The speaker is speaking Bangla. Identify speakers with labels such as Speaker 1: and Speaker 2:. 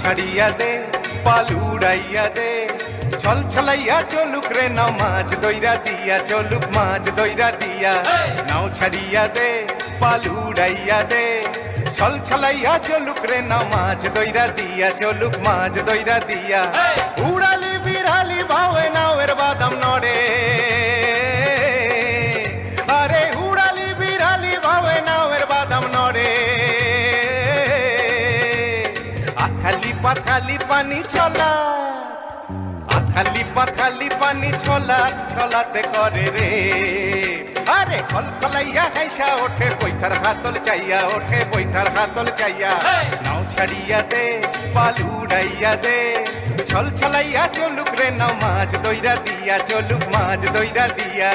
Speaker 1: ছাড়িয়া দে পাল উড়াইয়া দে ছল ছলাইয়া চলুক রে নাও মাছ দইরা দিয়া চলুক মাছ দইরা দিয়া নাও ছাড়িয়া দে পাল উড়াইয়া দে ছল ছলাইয়া চলুক রে নাও মাছ দইরা দিয়া চলুক মাছ দইরা দিয়া উড়ালি বিড়ালি ভাবে নাওয়ের বাদাম নড়ে আরে উড়ালি বিড়ালি ভাবে নাওয়ের বাদাম নড়ে আথালি পাথালি পানি ছলা আথালি পাথালি পানি ছলা ছলাতে করে রে আরে খলখলাইয়া হাইসা ওঠে বৈঠার হাতল চাইয়া ওঠে বৈঠার হাতল চাইয়া নাও ছাড়িয়া দে পাল উড়াইয়া দে ছল ছলাইয়া চলুক রে নাও মাছ দইরা দিয়া চলুক মাছ দইরা দিয়া